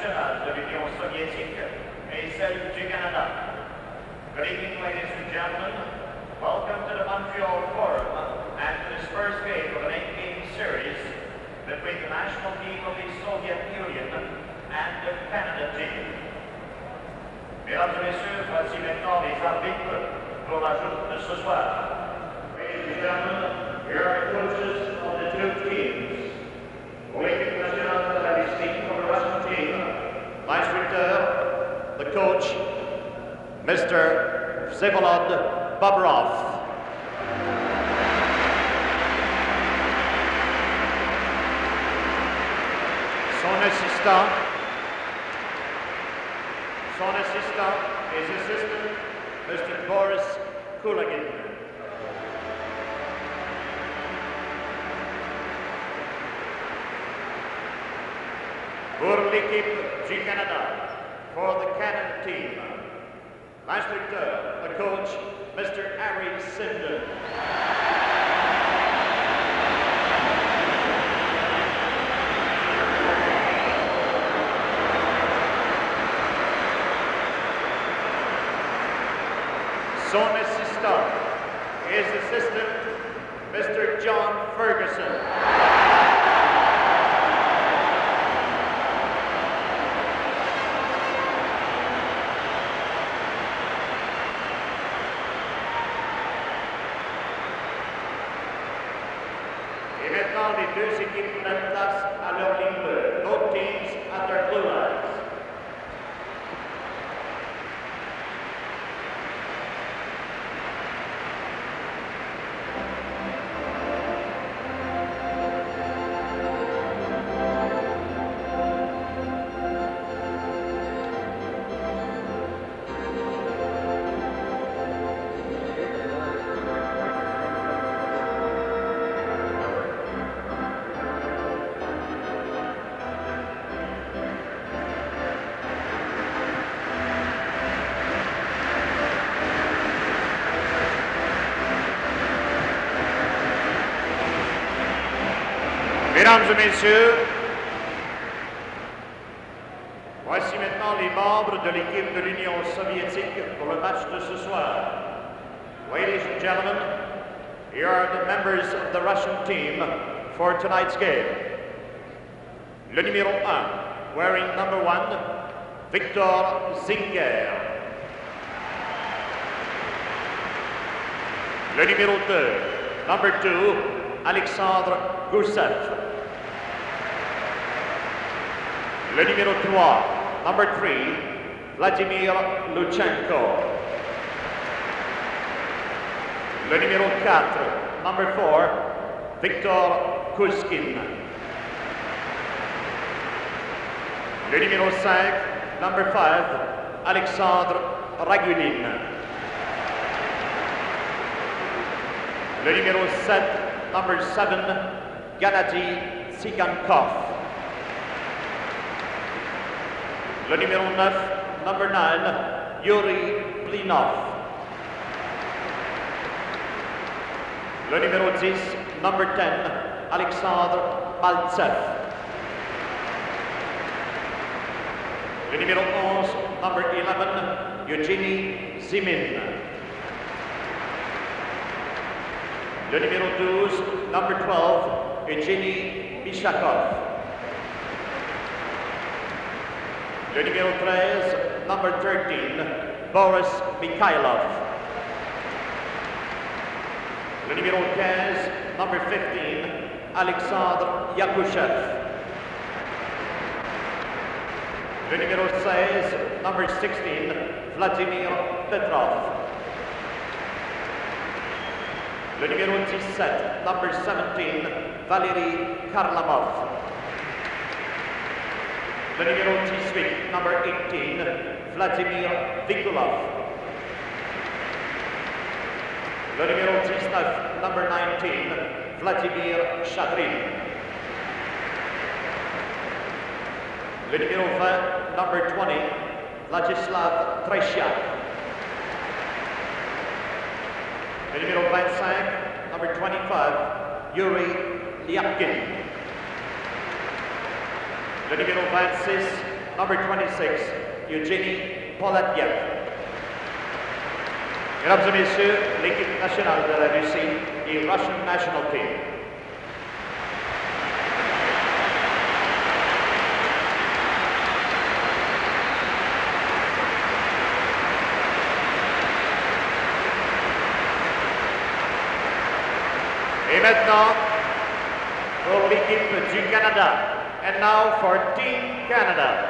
nationale de l'Union soviétique et celle du Canada. Good evening, ladies and gentlemen. Welcome to the Montreal Forum and to this first game of an 8-game series between the national team of the Soviet Union and the Canada team. Mesdames et messieurs, voici maintenant les arbitres pour la journée de ce soir. Ladies and gentlemen, here are the coaches of the two teams. L'équipe nationale de la Russie for the Russian team. L'instructeur, the coach, Mr. Vsevolod Bobrov. Son assistant is assistant Mr. Boris Kulagin. Pour l'équipe du Canada, for the Canada team, l'instructeur, the coach, Mr. Harry Sinden. Son assistant is assistant Mr. John Ferguson. Et maintenant, les deux équipes prennent place à leur ligne bleue. Both teams at their blue lines. Mesdames et messieurs, voici maintenant les membres de l'équipe de l'Union soviétique pour le match de ce soir. Ladies and gentlemen, here are the members of the Russian team for tonight's game. Le numéro 1, wearing number 1, Victor Zinger. Le numéro 2, number 2, Alexandre Goussev. Le numéro 3, number 3, Vladimir Luchenko. Le numéro 4, number 4, Victor Kuzkin. Le numéro 5, number 5, Alexandre Ragulin. Le numéro 7, number 7, Gennady Tsigankov. Le numéro 9, number 9, Yuri Blinov. Le numéro 10, number 10, Alexandre Maltsev. Le numéro 11, number 11, Eugénie Zimin. Le numéro 12, number 12, Evgeny Bishakov. Le numéro 13, number 13, Boris Mikhailov. Le numéro 15, number 15, Alexandre Yakushev. Le numéro 16, number 16, Vladimir Petrov. Le numéro 17, number 17, Valery Karlamov. Le numéro 18, number 18, Vladimir Vikulov. Le numéro 19, number 19, Vladimir Shadrin. Le numéro 20, number 20, Vladislav Tretьяк. Le numéro 25, number 25, Yuri Lyapkin. Le numéro 26, number 26, Evgeny Polatyev. Mesdames et messieurs, l'équipe nationale de la Russie et Russian National Team. Et maintenant, pour l'équipe du Canada. And now for Team Canada.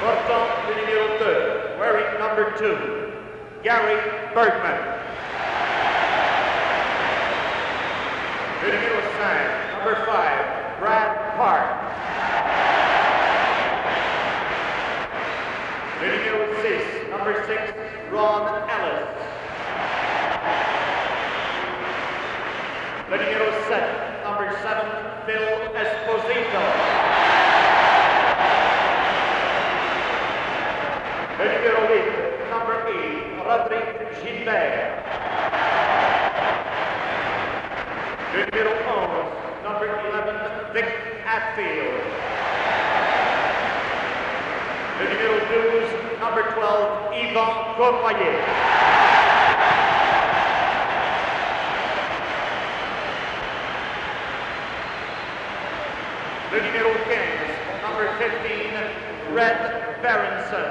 Portant le numéro 2, wearing number 2, Gary Bergman. Le numéro 5, number 5, Brad Park. Le numéro 6, number 6, Ron Ellis. Le numéro 7, number 7, Phil Esposito. Le numéro 8, number 8, Rodrigue Gilbert. Le numéro 11, number 11, Vic Atfield. Le numéro 12, number 12, Yvan Cournoyer. Le numéro 15, number 15, Red Berenson.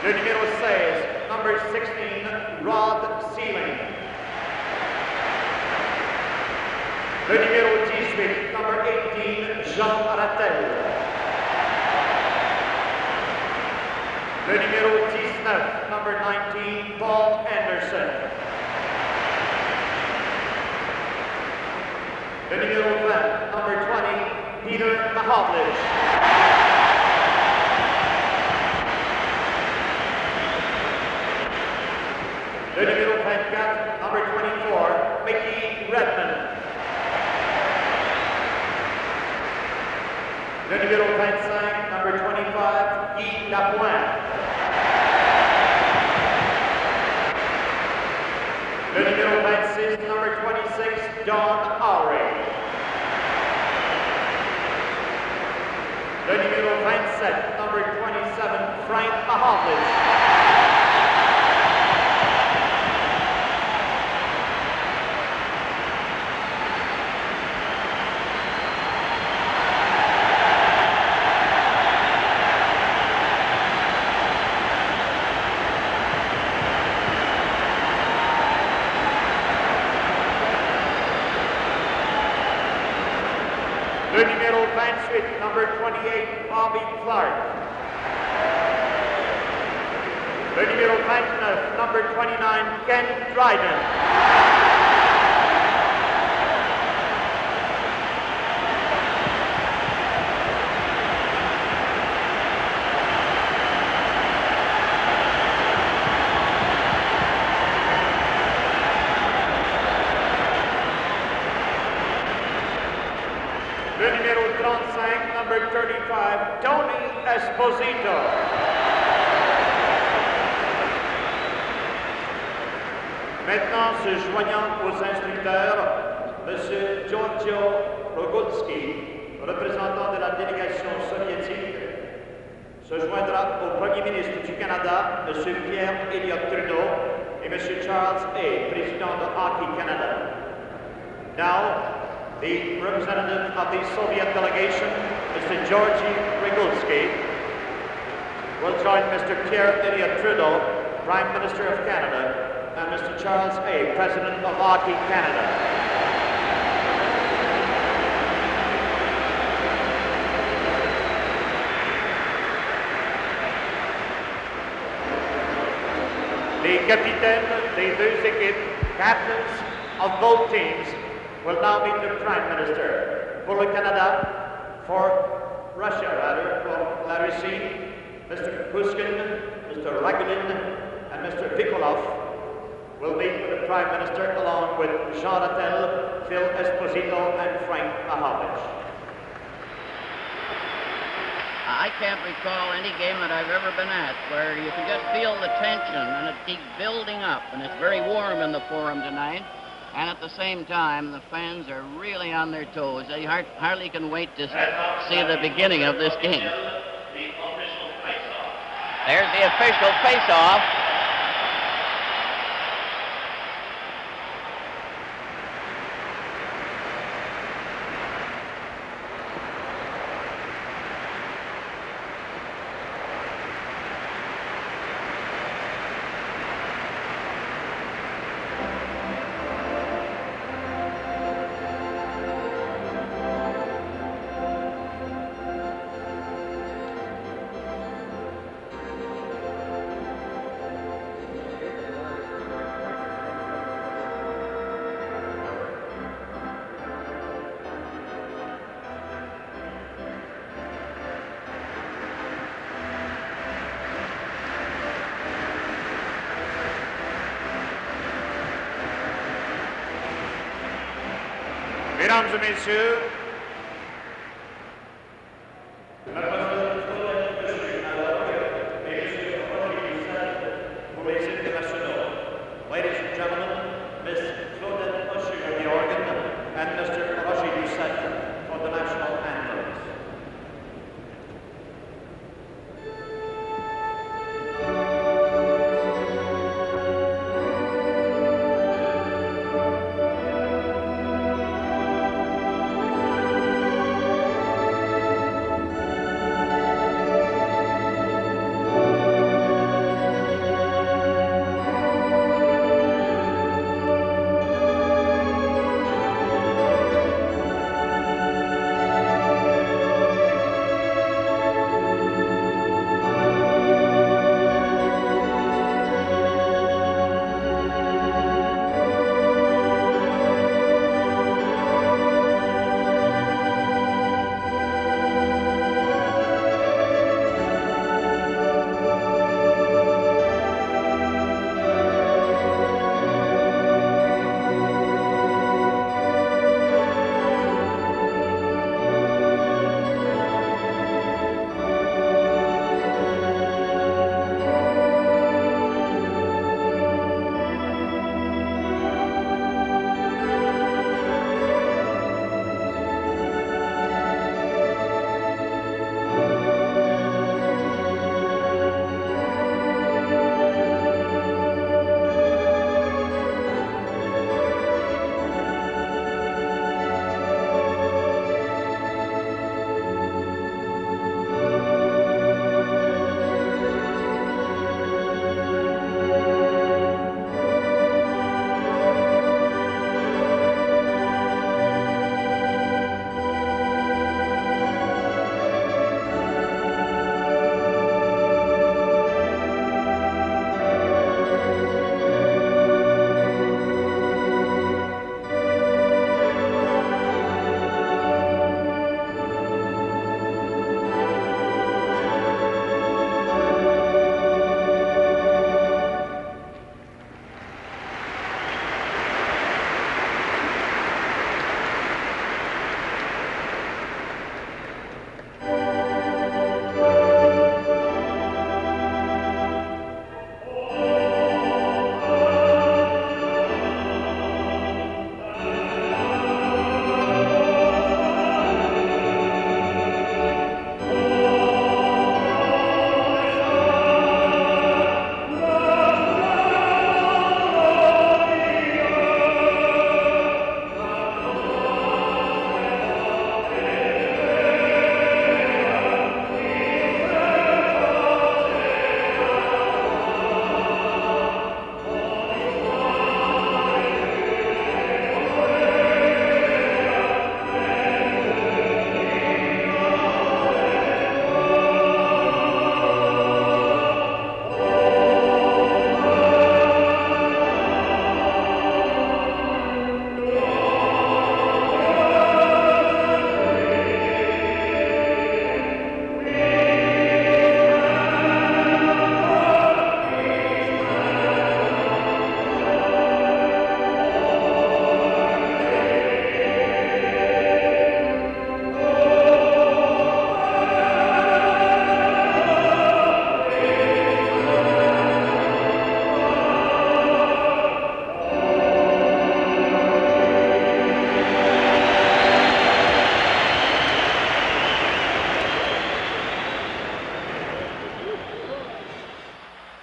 Le numéro 16, number 16, Rod Sealing. Le numéro 18, number 18, Jean Rattel. Le numéro 19, number 19, Paul Anderson. Le numéro 20, number 20, Peter Mahovlich. Le numéro 24, number 24, Mickey Redmond. Le numéro 25, number 25, Guy Lapointe. Le numéro 26, number 26, Don Howry. Le numéro 27, number 27, Frank Mahovlich. Le numéro 28, number 28, Bobby Clark. Le numéro 29, number 29, Ken Dryden. Le numéro 35, number 35, Tony Esposito. Maintenant, se joignant aux instructeurs, M. Giorgio Rogulski, représentant de la délégation soviétique, se joindra au Premier ministre du Canada, M. Pierre Elliott Trudeau, et M. Charles A., président de Hockey Canada. Now, the representative of the Soviet delegation, Mr. Georgy Rogulski, will join Mr. Pierre Elliott Trudeau, Prime Minister of Canada, and Mr. Charles A., President of Hockey Canada. Les capitaines des deux équipes, captains of both teams, will now meet the Prime Minister. For the Canada, for Russia rather, for la Russie, Mr. Pushkin, Mr. Ragulin, and Mr. Vikolov will meet with the Prime Minister along with Jean Rattel, Phil Esposito, and Frank Mahovlich. I can't recall any game that I've ever been at where you can just feel the tension and it keeps building up, and it's very warm in the Forum tonight, and at the same time the fans are really on their toes. They hardly can wait to see the beginning of this game. There's the official face-off. Mesdames et messieurs, ladies and gentlemen, Miss Claudette Usher on the organ and Mr. Karashi Doucette for the national anthems.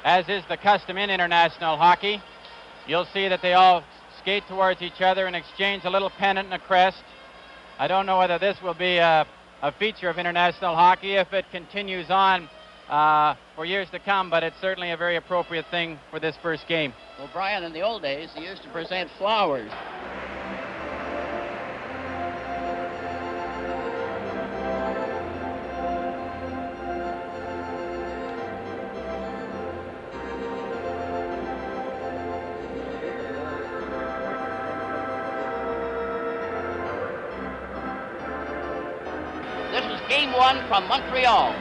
as is the custom in international hockey. You'll see that they all skate towards each other and exchange a little pennant and a crest. I don't know whether this will be a feature of international hockey if it continues on for years to come, but it's certainly a very appropriate thing for this first game. Well, Brian, in the old days, they used to present flowers. This is game one from Montreal.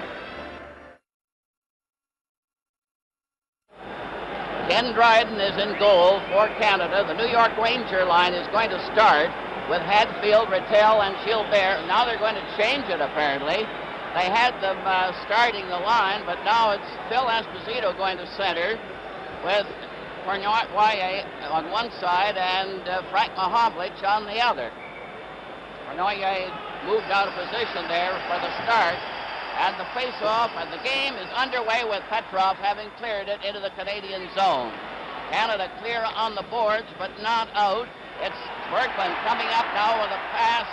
Ken Dryden is in goal for Canada. The New York Ranger line is going to start with Hadfield, Rattel, and Gilbert. Now they're going to change it, apparently. They had them starting the line, but now it's Phil Esposito going to center with Fournoyer on one side and Frank Mahovlich on the other. Fournoyer moved out of position there for the start. And the face-off, and the game is underway with Petrov having cleared it into the Canadian zone. Canada clear on the boards, but not out. It's Berkman coming up now with a pass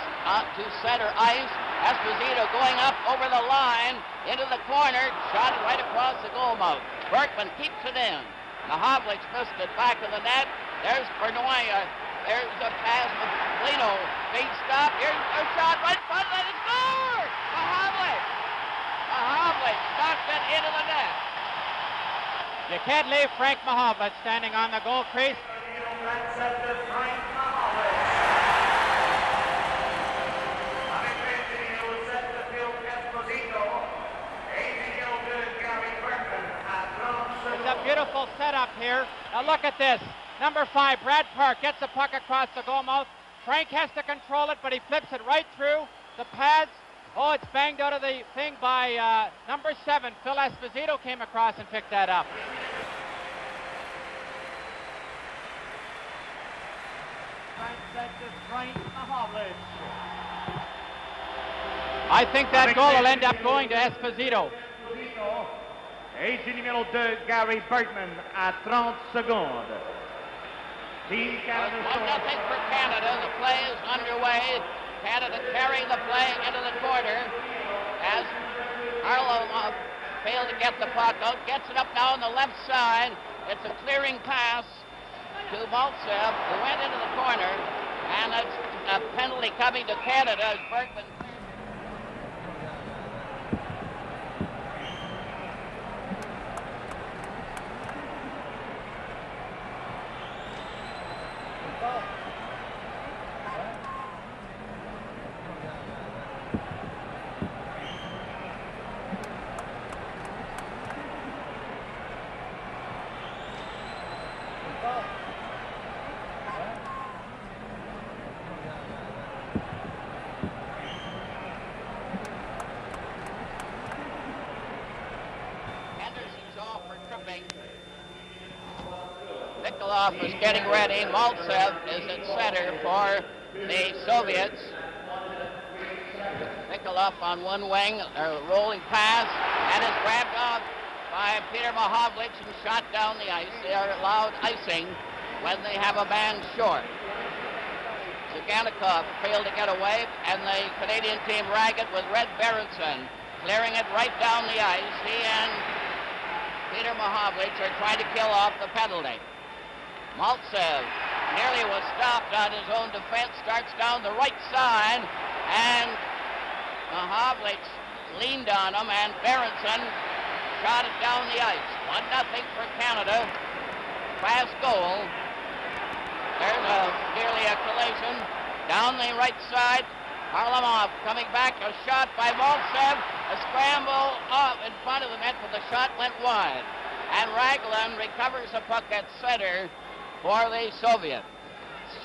to center ice. Esposito going up over the line into the corner, shot it right across the goal mouth. Berkman keeps it in. Mahovlich missed it back of the net. There's Fournoyer. There's a pass with Lino. Big stop. Here's a shot right in front of it. Score! Mahovlich! Mahovlich knocked it into the net. You can't leave Frank Mahovlich standing on the goal crease. It's a beautiful setup here. Now look at this. Number 5, Brad Park, gets the puck across the goal mouth. Frank has to control it, but he flips it right through the pads. Oh, it's banged out of the thing by number 7. Phil Esposito came across and picked that up. I think that goal will end up going to Esposito. Et du numéro 2, Gary Berkman, à 30 secondes. Team Canada. 1-0 for Canada. The play is underway. Canada carrying the play into the corner as Harlow failed to get the puck out. Gets it up now on the left side. It's a clearing pass to Maltsev, who went into the corner, and it's a penalty coming to Canada as Berkman. Nikolov is getting ready. Maltsev is at center for the Soviets. Nikolov on one wing, a rolling pass, and is grabbed off by Peter Mahovlich and shot down the ice. They are allowed icing when they have a man short. Ziganikov failed to get away, and the Canadian team rag it with Red Berenson, clearing it right down the ice. He and Peter Mahovlich are trying to kill off the penalty. Maltsev nearly was stopped on his own defense, starts down the right side, and Mahovlich leaned on him, and Berenson shot it down the ice. 1-0 for Canada. Fast goal. There's nearly a collision. Down the right side, Harlamov coming back, a shot by Maltsev, a scramble off in front of the net, but the shot went wide. And Raglan recovers the puck at center for the Soviet.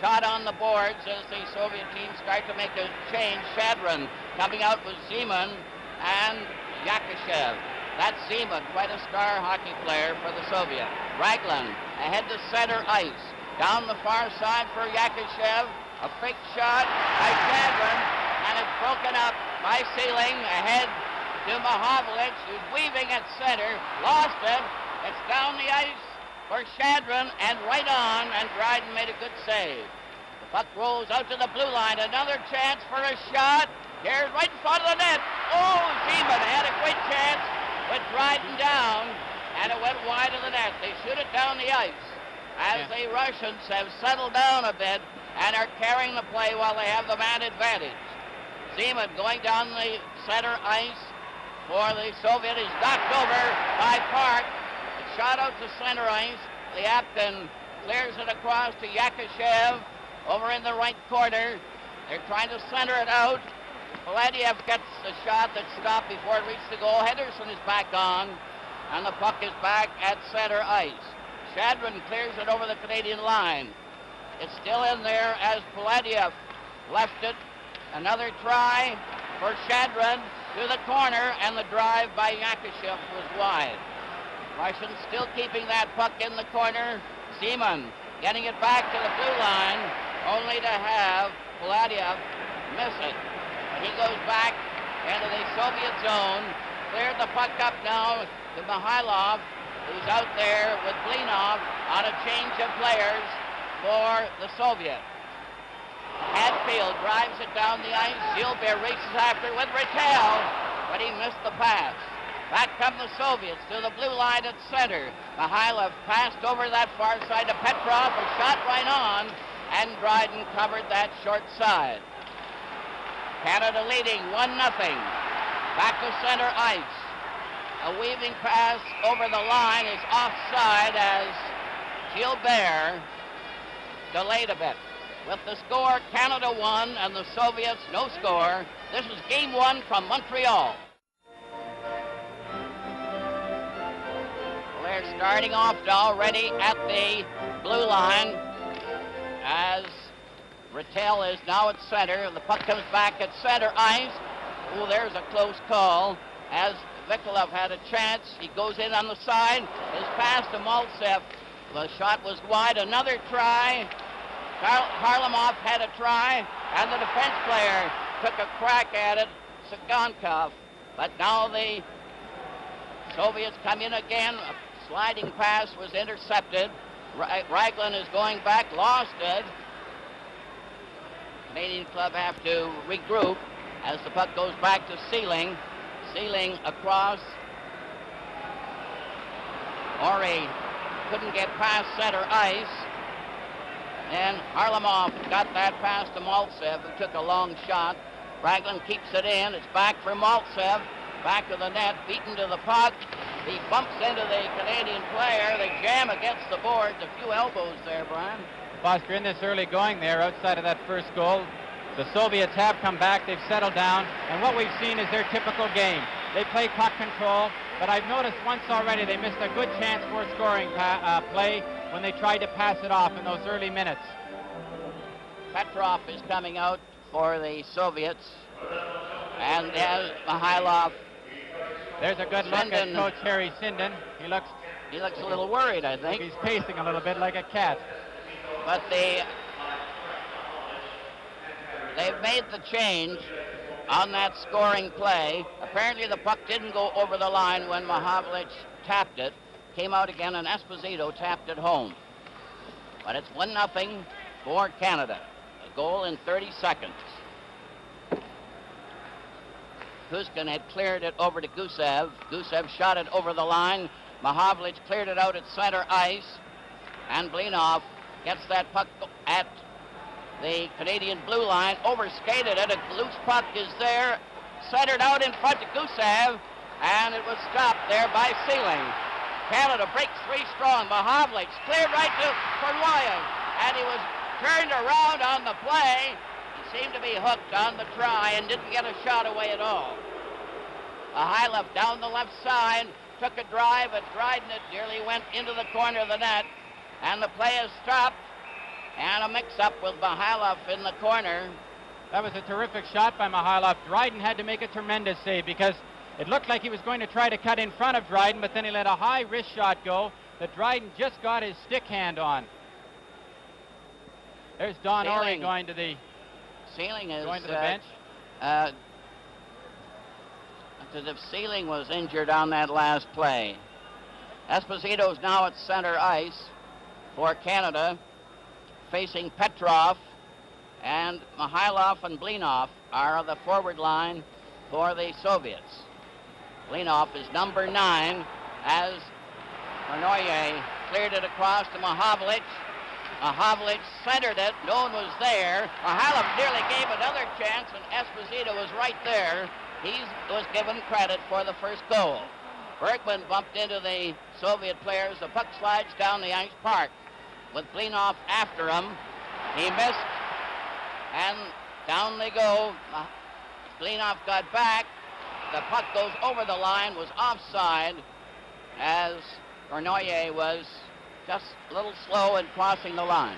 Shot on the boards as the Soviet team start to make a change. Shadron coming out with Zeman and Yakashev. That's Zeman, quite a star hockey player for the Soviet. Raglan ahead to center ice. Down the far side for Yakashev. A fake shot by Shadron, and it's broken up by Sealing ahead to Mahovlich, who's weaving at center. Lost it. It's down the ice for Shadron and right on, and Dryden made a good save. The puck rolls out to the blue line. Another chance for a shot. Here's right in front of the net. Oh, Zeman had a great chance with Dryden down, and it went wide of the net. They shoot it down the ice as the Russians have settled down a bit and are carrying the play while they have the man advantage. Zeman going down the center ice for the Soviet is knocked over by Park. It's shot out to center ice. The Apkin clears it across to Yakashev over in the right corner. They're trying to center it out. Paladiev gets the shot that stopped before it reached the goal. Henderson is back on, and the puck is back at center ice. Shadron clears it over the Canadian line. It's still in there as Paladiev left it. Another try for Shadron to the corner, and the drive by Yakashev was wide. Russians still keeping that puck in the corner. Zeman getting it back to the blue line, only to have Paladiev miss it. But he goes back into the Soviet zone, cleared the puck up now to Mikhailov, who's out there with Blinov on a change of players for the Soviet. Hadfield drives it down the ice. Gilbert races after with Rattel, but he missed the pass. Back come the Soviets to the blue line at center. Mikhailov passed over that far side to Petrov, a shot right on, and Dryden covered that short side. Canada leading 1-0. Back to center ice. A weaving pass over the line is offside as Gilbert delayed a bit. With the score, Canada 1 and the Soviets no score. This is game 1 from Montreal. They're starting off already at the blue line as Rattel is now at center. The puck comes back at center ice. Oh, there's a close call as Vikolov had a chance. He goes in on the side. His pass to Maltsev. The shot was wide. Another try. Harlamov had a try, and the defense player took a crack at it, Sagankov. But now the Soviets come in again. A sliding pass was intercepted. Raglan is going back, lost it. Canadian club have to regroup as the puck goes back to Sealing. Sealing across. Ori couldn't get past center ice. And Harlamov got that pass to Maltsev, who took a long shot. Raglan keeps it in. It's back for Maltsev. Back of the net, beaten to the puck. He bumps into the Canadian player. They jam against the boards. A few elbows there, Brian. Foster, in this early going there, outside of that first goal, the Soviets have come back. They've settled down. And what we've seen is their typical game. They play puck control, but I've noticed once already they missed a good chance for a scoring play when they tried to pass it off in those early minutes. Petrov is coming out for the Soviets. And there's Mikhailov. There's a good look at Coach Harry Sinden. He looks a little worried, I think. He's pacing a little bit like a cat. But they've made the change on that scoring play. Apparently the puck didn't go over the line when Mahavlich tapped it. Came out again and Esposito tapped it home. But it's 1-0 for Canada. A goal in 30 seconds. Kuskin had cleared it over to Gusev. Gusev shot it over the line. Mahavlich cleared it out at center ice. And Blinov gets that puck at the Canadian blue line. Overskated it. A loose puck is there. Centered out in front to Gusev. And it was stopped there by Sealing. Canada breaks 3 strong. Mahavlich cleared right to Korwayev. And he was turned around on the play. He seemed to be hooked on the try and didn't get a shot away at all. Mikhailov down the left side, took a drive, but Dryden it nearly went into the corner of the net. And the play is stopped. And a mix-up with Mikhailov in the corner. That was a terrific shot by Mikhailov. Dryden had to make a tremendous save because it looked like he was going to try to cut in front of Dryden, but then he let a high wrist shot go that Dryden just got his stick hand on. There's Don Ori going to the bench. As if Sealing was injured on that last play. Esposito's now at center ice for Canada, facing Petrov, and Mikhailov and Blinov are the forward line for the Soviets. Blinov is number 9 as Kornoye cleared it across to Mahavlich. Mahavlich centered it. No one was there. Mikhailov nearly gave another chance, and Esposito was right there. He was given credit for the first goal. Bergman bumped into the Soviet players. The puck slides down the ice park with Blinov after him. He missed, and down they go. Blinov got back. The puck goes over the line, was offside, as Kornoye was just a little slow in crossing the line.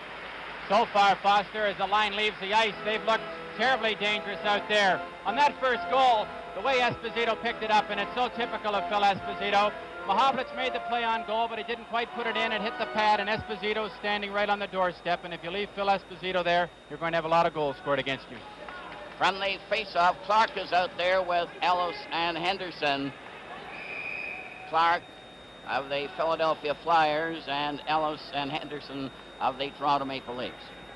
So far, Foster, as the line leaves the ice, they've looked terribly dangerous out there. On that first goal, the way Esposito picked it up, and it's so typical of Phil Esposito, Mahavlich made the play on goal, but he didn't quite put it in. It hit the pad, and Esposito's standing right on the doorstep, and if you leave Phil Esposito there, you're going to have a lot of goals scored against you. From the face-off, Clark is out there with Ellis and Henderson. Clark of the Philadelphia Flyers and Ellis and Henderson of the Toronto Maple Leafs.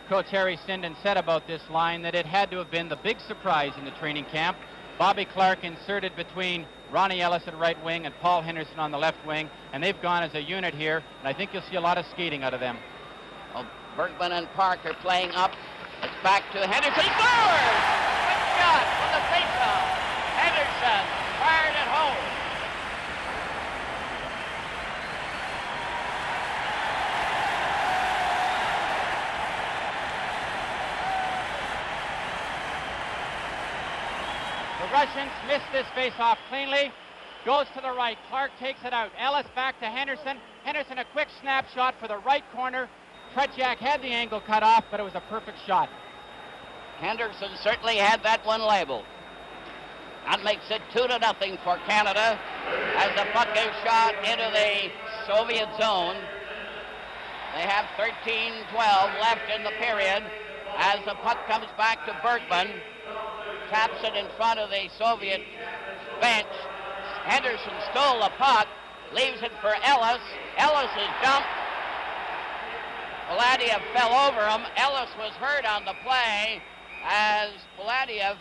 Coach Harry Sinden said about this line that it had to have been the big surprise in the training camp. Bobby Clark inserted between Ronnie Ellis at right wing and Paul Henderson on the left wing, and they've gone as a unit here, and I think you'll see a lot of skating out of them. Well, Bergman and Park are playing up. It's back to Henderson. He scores! Good shot from the faceoff. Henderson fired it home. The Russians missed this face-off cleanly. Goes to the right. Clark takes it out. Ellis back to Henderson. Henderson a quick snapshot for the right corner. Tretjak had the angle cut off, but it was a perfect shot. Henderson certainly had that one labeled. That makes it 2-0 for Canada as the puck is shot into the Soviet zone. They have 13-12 left in the period as the puck comes back to Bergman. Taps it in front of the Soviet bench. Henderson stole the puck, leaves it for Ellis. Ellis is dumped. Poladiev fell over him. Ellis was hurt on the play as Poladiev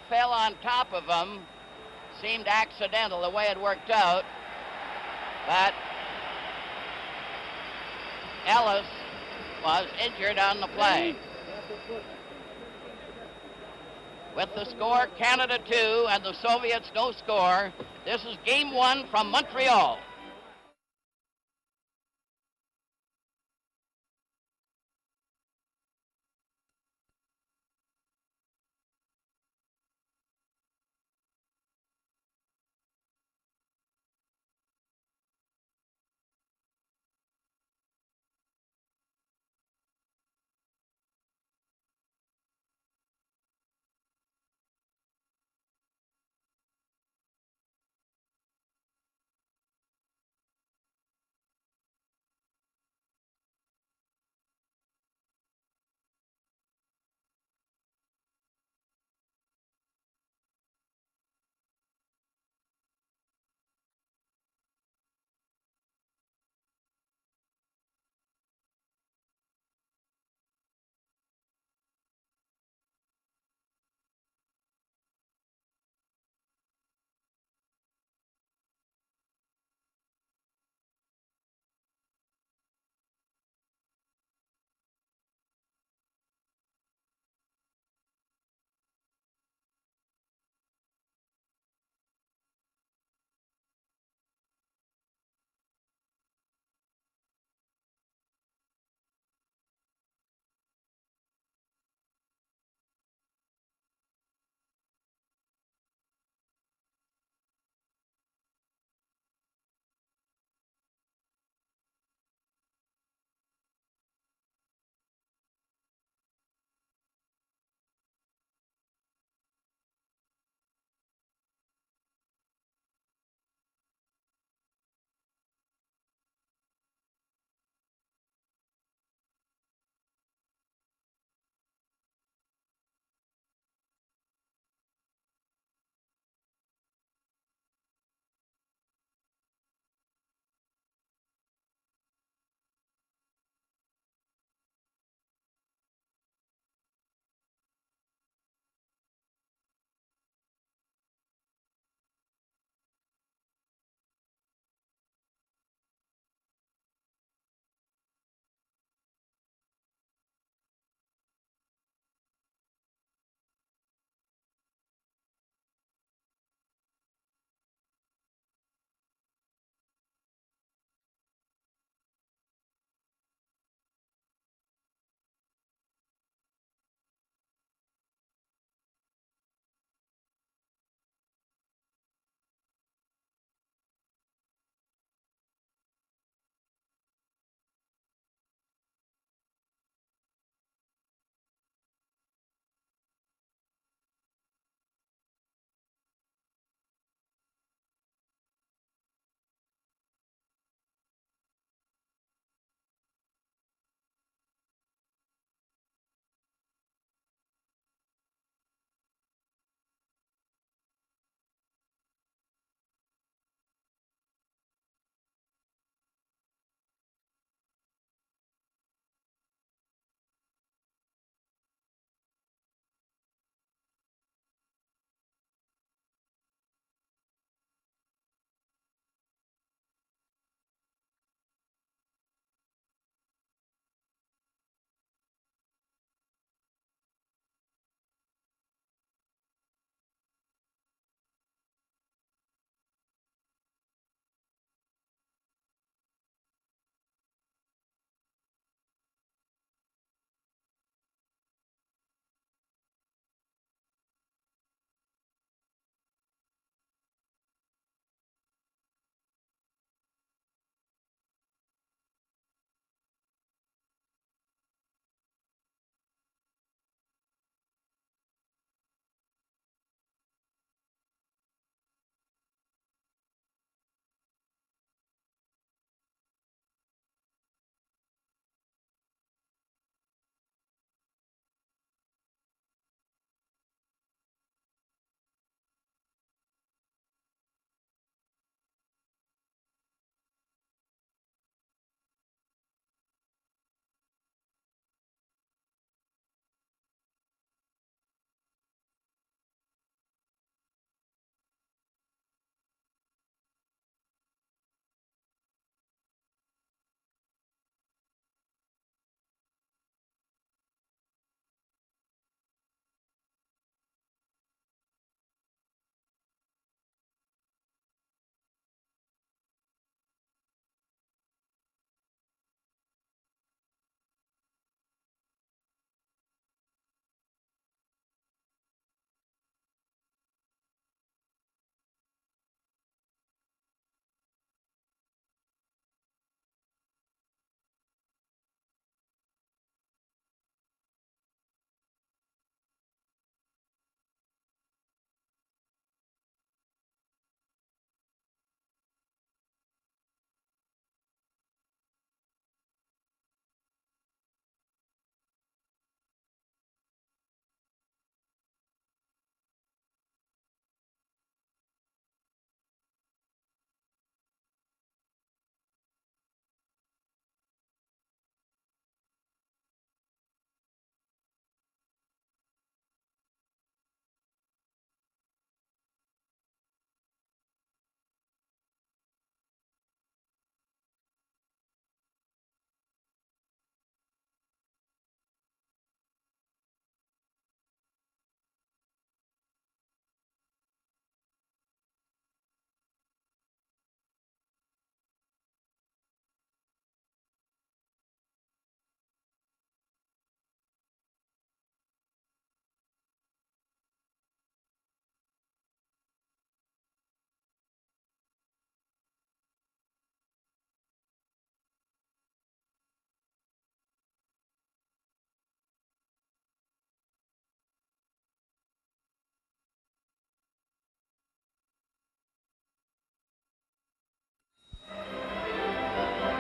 fell on top of him. Seemed accidental the way it worked out. But Ellis was injured on the play. With the score, Canada 2 and the Soviets no score. This is game 1 from Montreal.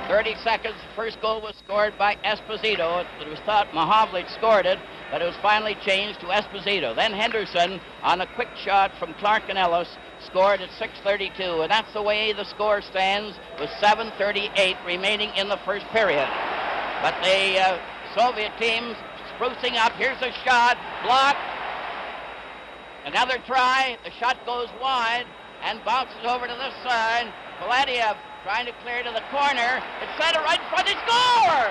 30 seconds, the first goal was scored by Esposito. It was thought Mahovlich scored it, but it was finally changed to Esposito. Then Henderson, on a quick shot from Clark and Ellis, scored at 6:32, and that's the way the score stands with 7:38 remaining in the first period. But the Soviet team sprucing up. Here's a shot, blocked. Another try, the shot goes wide and bounces over to this side. Paladiev trying to clear to the corner. It's centered right in front. They score!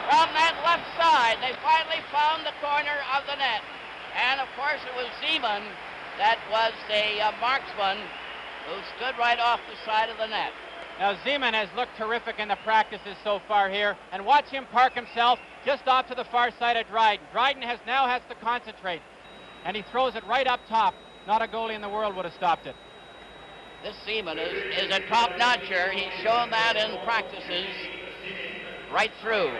From that left side, they finally found the corner of the net. And of course it was Zeman that was the marksman who stood right off the side of the net. Now, Zeman has looked terrific in the practices so far here, and watch him park himself just off to the far side of Dryden. Dryden now has to concentrate, and he throws it right up top. Not a goalie in the world would have stopped it. This Zeman is a top-notcher. He's shown that in practices right through.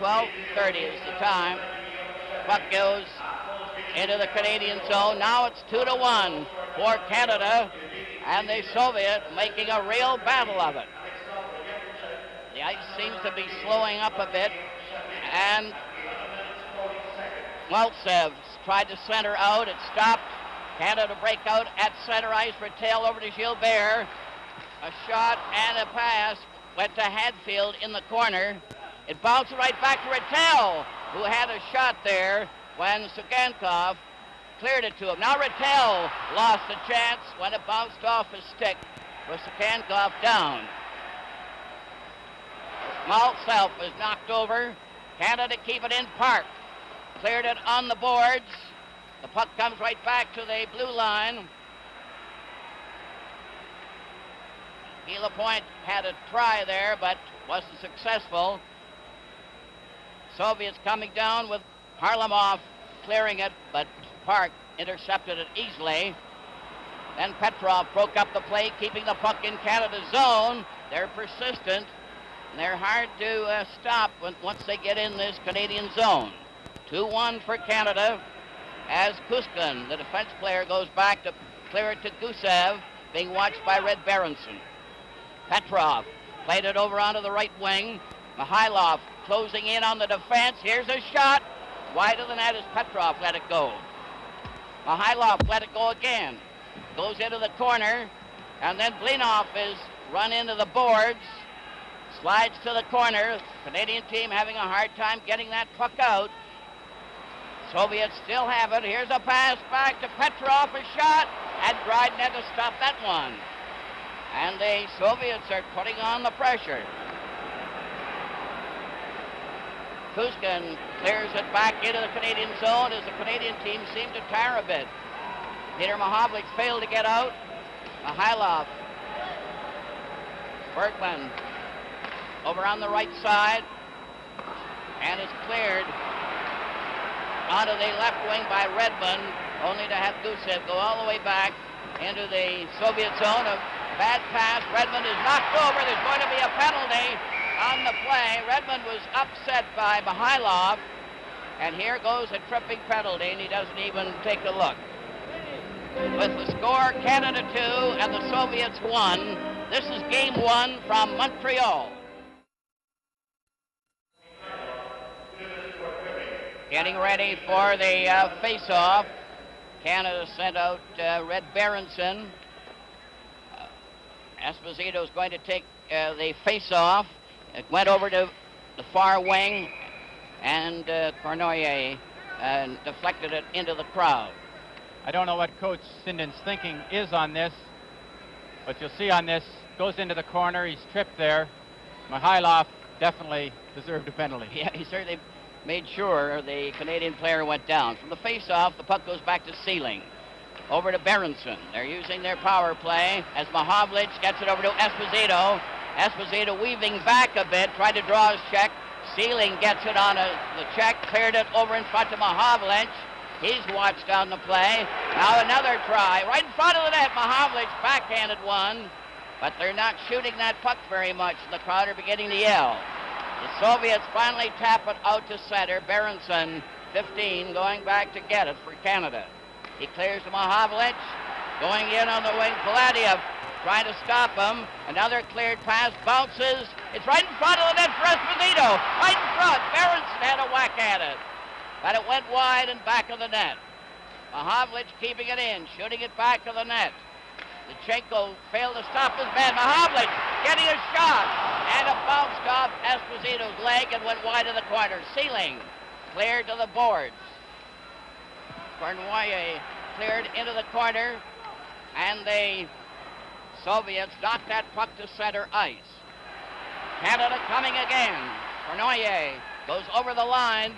12:30 is the time. Puck goes into the Canadian zone. Now it's 2-1 for Canada, and the Soviet making a real battle of it. The ice seems to be slowing up a bit, and Maltsev tried to center out. It stopped. Canada break out at center ice. Rattel over to Gilbert. A shot and a pass went to Hadfield in the corner. It bounced right back to Rattel, who had a shot there when Sugankov cleared it to him. Now Rattel lost a chance when it bounced off his stick with Sugankov down. Maltsev was knocked over. Canada keep it in park. Cleared it on the boards. The puck comes right back to the blue line. Guy Lapointe had a try there, but wasn't successful. Soviets coming down with Harlamov clearing it, but Park intercepted it easily. Then Petrov broke up the play, keeping the puck in Canada's zone. They're persistent, and they're hard to stop once they get in this Canadian zone. 2-1 for Canada, as Kuskin, the defense player, goes back to clear it to Gusev, being watched by Red Berenson. Petrov played it over onto the right wing. Mikhailov closing in on the defense. Here's a shot. Wide of the net as Petrov let it go. Mikhailov let it go again. Goes into the corner, and then Blinov is run into the boards. Slides to the corner. Canadian team having a hard time getting that puck out. Soviets still have it. Here's a pass back to Petrov, a shot, and Dryden had to stop that one. And the Soviets are putting on the pressure. Kuskin clears it back into the Canadian zone as the Canadian team seemed to tire a bit. Peter Mahovlich failed to get out. Mikhailov. Bergman over on the right side, and is cleared onto the left wing by Redmond, only to have Gusev go all the way back into the Soviet zone. A bad pass. Redmond is knocked over. There's going to be a penalty on the play. Redmond was upset by Mikhailov, and here goes a tripping penalty, and he doesn't even take a look. With the score, Canada 2 and the Soviets 1. This is game 1 from Montreal. Getting ready for the face-off. Canada sent out Red Berenson. Esposito is going to take the face-off. It went over to the far wing, and Cornoyer deflected it into the crowd. I don't know what Coach Sinden's thinking is on this, but you'll see on this, goes into the corner, he's tripped there. Mikhailov definitely deserved a penalty. Yeah, he certainly made sure the Canadian player went down. From the face-off, the puck goes back to Sealing. Over to Berenson. They're using their power play as Mahovlich gets it over to Esposito. Esposito weaving back a bit, tried to draw his check. Sealing gets it on the check, cleared it over in front of Mahovlich. He's watched on the play. Now another try, right in front of the net. Mahovlich backhanded one, but they're not shooting that puck very much. The crowd are beginning to yell. The Soviets finally tap it out to center. Berenson, 15, going back to get it for Canada. He clears to Mahovlich. Going in on the wing, Paladiev trying to stop him. Another cleared pass, bounces. It's right in front of the net for Esposito. Right in front. Berenson had a whack at it. But it went wide and back of the net. Mahavlich keeping it in, shooting it back of the net. Lichenko failed to stop his man. Mahavlich getting a shot. And it bounced off Esposito's leg and went wide of the corner. Sealing cleared to the boards. Cornoyer cleared into the corner. And the Soviets knocked that puck to center ice. Canada coming again. Cornoyer goes over the line.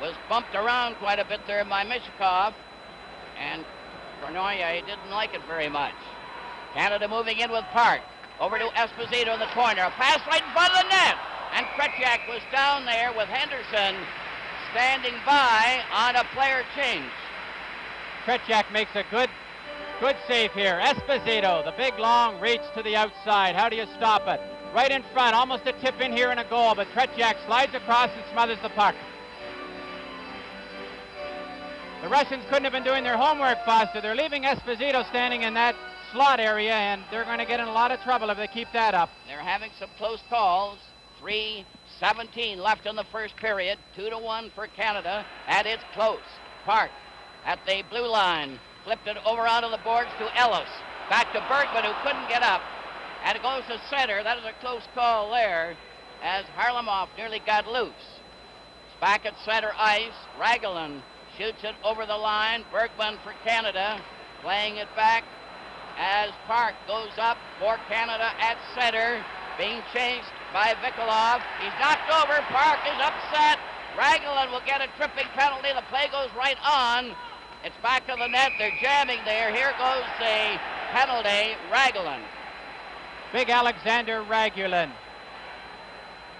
Was bumped around quite a bit there by Mishkov. And Cornoyer didn't like it very much. Canada moving in with Park. Over to Esposito in the corner. A pass right in front of the net. And Tretyak was down there with Henderson standing by on a player change. Tretyak makes a good save here. Esposito, the big long reach to the outside. How do you stop it? Right in front, almost a tip in here and a goal, but Tretyak slides across and smothers the puck. The Russians couldn't have been doing their homework faster. They're leaving Esposito standing in that slot area, and they're going to get in a lot of trouble if they keep that up. They're having some close calls. 3:17 left in the first period. 2-1 for Canada, and it's close. Park at the blue line. Flipped it over onto the boards to Ellis. Back to Bergman, who couldn't get up. And it goes to center. That is a close call there, as Harlamov nearly got loose. It's back at center ice. Raglan shoots it over the line. Bergman for Canada, playing it back as Park goes up for Canada at center, being chased by Vikolov. He's knocked over. Park is upset. Raglan will get a tripping penalty. The play goes right on. It's back of the net. They're jamming there. Here goes the penalty. Raglan. Big Alexander Ragulin.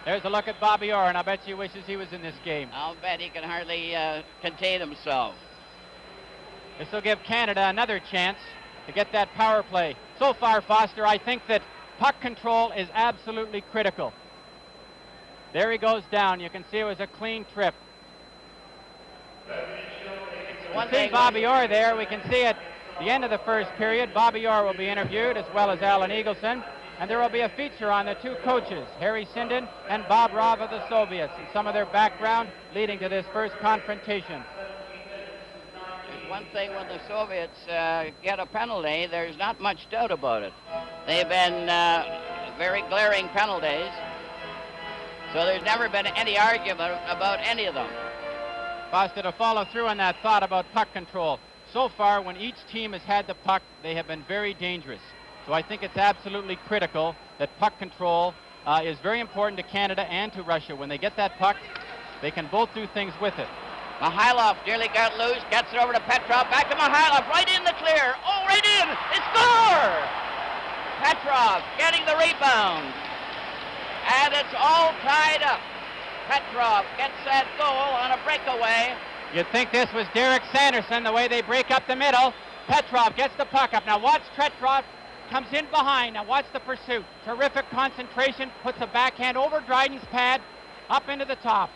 There's a look at Bobby Orr, and I bet you wishes he was in this game. I'll bet he can hardly contain himself. This will give Canada another chance to get that power play. So far, Foster, I think that puck control is absolutely critical. There he goes down. You can see it was a clean trip. One see Bobby Orr there. We can see at the end of the first period, Bobby Orr will be interviewed, as well as Alan Eagleson. And there will be a feature on the two coaches, Harry Sinden and Bob Rov of the Soviets, and some of their background leading to this first confrontation. There's one thing when the Soviets get a penalty, there's not much doubt about it. They've been very glaring penalties, so there's never been any argument about any of them. Foster, to follow through on that thought about puck control. So far, when each team has had the puck, they have been very dangerous. So I think it's absolutely critical that puck control is very important to Canada and to Russia. When they get that puck, they can both do things with it. Mihailov nearly got loose, gets it over to Petrov, back to Mihailov, right in the clear. Oh, right in! They score! Petrov getting the rebound. And it's all tied up. Petrov gets that goal on a breakaway. You'd think this was Derek Sanderson, the way they break up the middle. Petrov gets the puck up. Now watch Petrov. Comes in behind. Now watch the pursuit. Terrific concentration. Puts a backhand over Dryden's pad. Up into the top.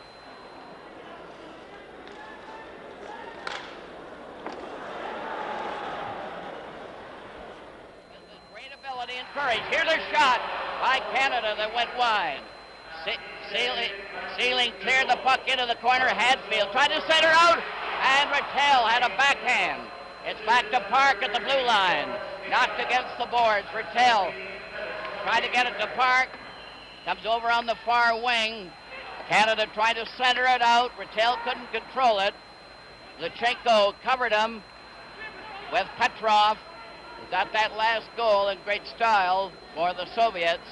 Great ability and courage. Here's a shot by Canada that went wide. Sealing cleared the puck into the corner. Hadfield tried to center out. And Rattel had a backhand. It's back to Park at the blue line. Knocked against the boards. Rattel tried to get it to Park. Comes over on the far wing. Canada tried to center it out. Rattel couldn't control it. Lichenko covered him with Petrov. He got that last goal in great style for the Soviets.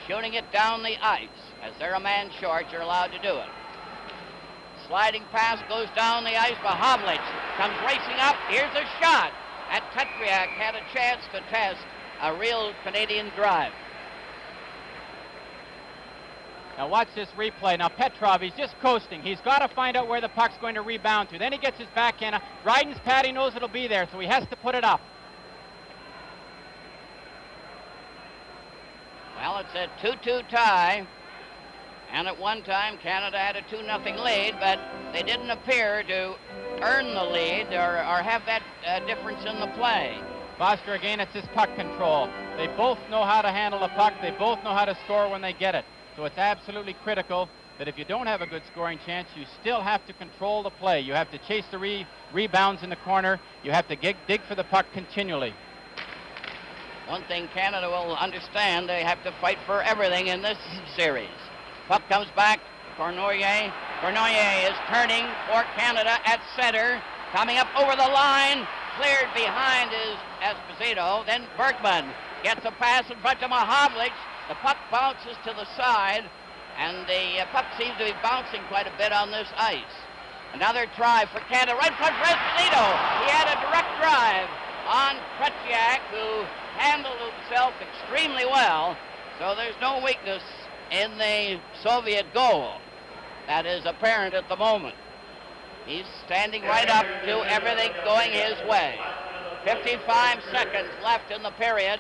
Shooting it down the ice. As they're a man short, you're allowed to do it. Sliding pass goes down the ice. Mahavlich comes racing up. Here's a shot. And Tretyak had a chance to test a real Canadian drive. Now watch this replay. Now Petrov, he's just coasting. He's got to find out where the puck's going to rebound to. Then he gets his backhand. Dryden's pad, he knows it'll be there, so he has to put it up. Well, it's a 2-2 tie. And at one time, Canada had a 2-0 lead, but they didn't appear to earn the lead or have that difference in the play. Foster, again, it's his puck control. They both know how to handle a puck. They both know how to score when they get it. So it's absolutely critical that if you don't have a good scoring chance, you still have to control the play. You have to chase the rebounds in the corner. You have to dig for the puck continually. One thing Canada will understand, they have to fight for everything in this series. Puck comes back, Cournoyer. Cournoyer is turning for Canada at center. Coming up over the line, cleared behind is Esposito. Then Bergman gets a pass in front of Mahavlich. The puck bounces to the side, and the puck seems to be bouncing quite a bit on this ice. Another try for Canada, right in front for Esposito. He had a direct drive on Tretьяк, who handled himself extremely well. So there's no weakness in the Soviet goal. That is apparent at the moment. He's standing right up to everything going his way. 55 seconds left in the period.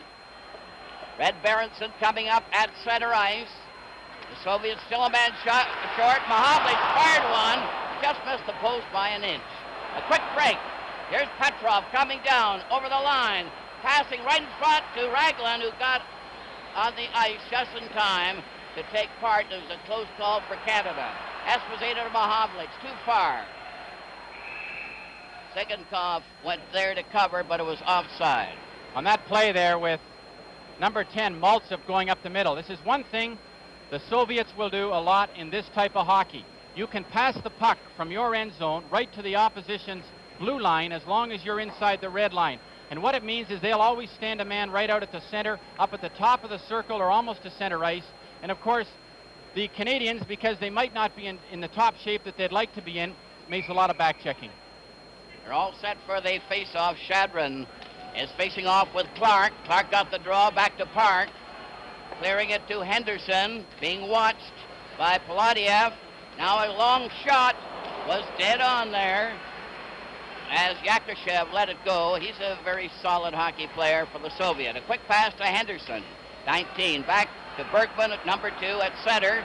Red Berenson coming up at center ice. The Soviets still a man short. Mahavlich fired one. Just missed the post by an inch. A quick break. Here's Petrov coming down over the line. Passing right in front to Raglan, who got on the ice just in time to take part. It was a close call for Canada. Esposito to Mahavlich, too far. Sigankov went there to cover, but it was offside. On that play there with number 10, Maltsev, going up the middle. This is one thing the Soviets will do a lot in this type of hockey. You can pass the puck from your end zone right to the opposition's blue line as long as you're inside the red line. And what it means is they'll always stand a man right out at the center, up at the top of the circle or almost to center ice. And of course, the Canadians, because they might not be in the top shape that they'd like to be in, makes a lot of back checking. They're all set for the face-off. Shadron is facing off with Clark. Clark got the draw back to Park. Clearing it to Henderson, being watched by Paladiev. Now a long shot was dead on there as Yakushev let it go. He's a very solid hockey player for the Soviet. A quick pass to Henderson, 19. Back to Bergman at number 2 at center.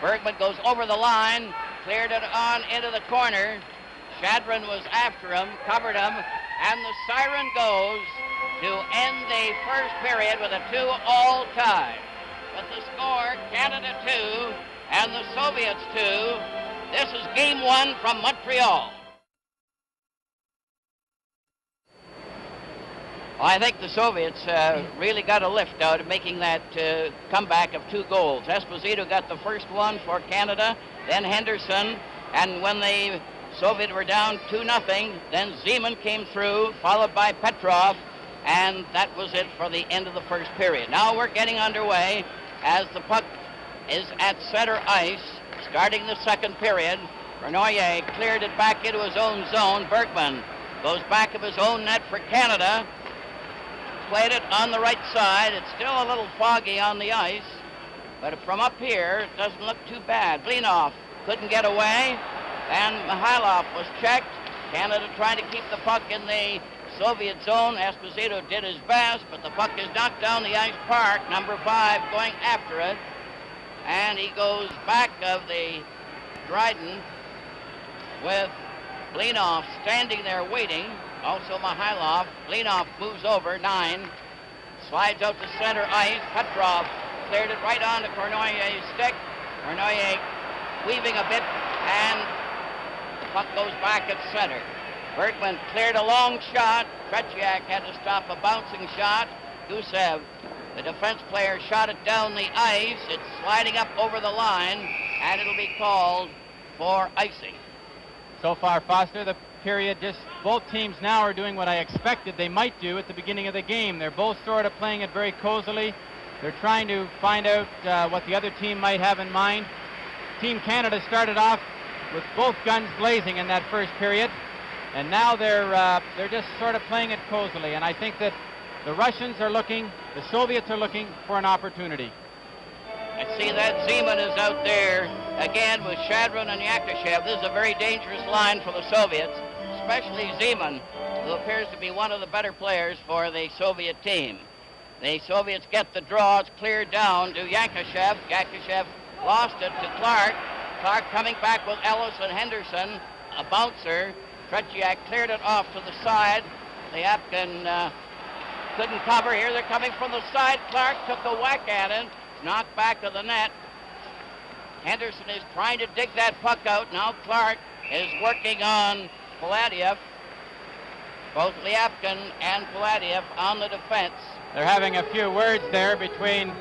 Bergman goes over the line, cleared it on into the corner. Shadron was after him, covered him, and the siren goes to end the first period with a 2-all tie. With the score, Canada 2 and the Soviets 2. This is game 1 from Montreal. Well, I think the Soviets really got a lift out of making that comeback of 2 goals. Esposito got the first one for Canada, then Henderson, and when the Soviets were down 2-0, then Zeman came through, followed by Petrov, and that was it for the end of the first period. Now we're getting underway as the puck is at center ice, starting the second period. Cournoyer cleared it back into his own zone. Bergman goes back of his own net for Canada. Played it on the right side. It's still a little foggy on the ice, but from up here, it doesn't look too bad. Blinov couldn't get away, and Mikhailov was checked. Canada trying to keep the puck in the Soviet zone. Esposito did his best, but the puck is knocked down the ice. Park, number 5, going after it, and he goes back of the Dryden with Blinov standing there waiting. Also Mikhailov. Blinov moves over, 9. Slides out to center ice. Petrov cleared it right on to Cournoyer's stick. Cournoyer weaving a bit, and the puck goes back at center. Bergman cleared a long shot. Tretьяк had to stop a bouncing shot. Gusev, the defense player, shot it down the ice. It's sliding up over the line, and it'll be called for icing. So far, Foster, the period, just both teams now are doing what I expected they might do at the beginning of the game. They're both sort of playing it very cozily. They're trying to find out what the other team might have in mind. Team Canada started off with both guns blazing in that first period, and now they're just sort of playing it cozily. And I think that the Russians are looking, the Soviets are looking for an opportunity. I see that Zeman is out there again with Shadron and Yakushev. This is a very dangerous line for the Soviets, especially Zeman, who appears to be one of the better players for the Soviet team. The Soviets get the draw. It's cleared down to Yakushev. Yakushev lost it to Clark. Clark coming back with Ellis and Henderson, a bouncer. Tretьяк cleared it off to the side. The Apkin couldn't cover. Here they're coming from the side. Clark took a whack at it, knocked back to the net. Henderson is trying to dig that puck out. Now Clark is working on Paladiev. Both Liapkin and Paladiev on the defense. They're having a few words there between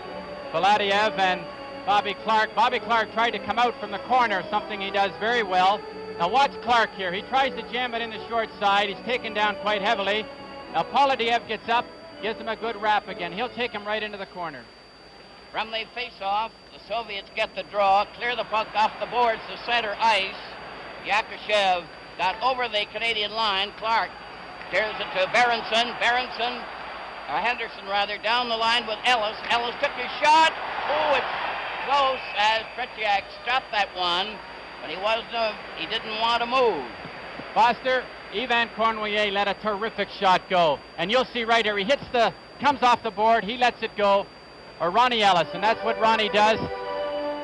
Paladiev and Bobby Clark. Bobby Clark tried to come out from the corner, something he does very well. Now watch Clark here. He tries to jam it in the short side. He's taken down quite heavily. Now Paladiev gets up, gives him a good wrap again. He'll take him right into the corner. From the face-off, the Soviets get the draw, clear the puck off the boards to center ice. Yakushev got over the Canadian line. Clark clears it to Berenson. Henderson rather, down the line with Ellis. Ellis took his shot. Oh, it's close as Tretjak stopped that one, but he didn't want to move. Foster, Ivan Cornoyer let a terrific shot go. And you'll see right here, he comes off the board, he lets it go. Or Ronnie Ellis, and that's what Ronnie does.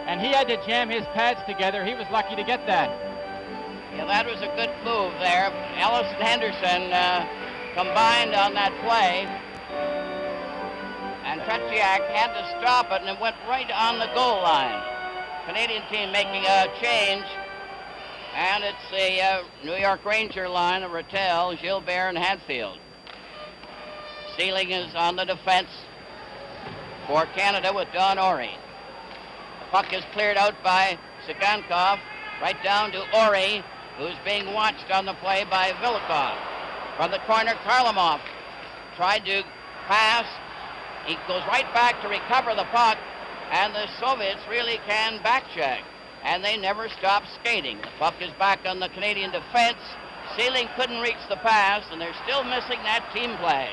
And he had to jam his pads together. He was lucky to get that. Yeah, that was a good move there. Ellis and Henderson combined on that play. And Tretjak had to stop it, and it went right on the goal line. Canadian team making a change. And it's the New York Ranger line of Rattel, Gilbert, and Hadfield. Sealing is on the defense for Canada with Don Orey. The puck is cleared out by Sigankov, right down to Orey, who's being watched on the play by Vilikov. From the corner, Karlamov tried to pass. He goes right back to recover the puck, and the Soviets really can backcheck, and they never stop skating. The puck is back on the Canadian defense. Sealing couldn't reach the pass, and they're still missing that team play.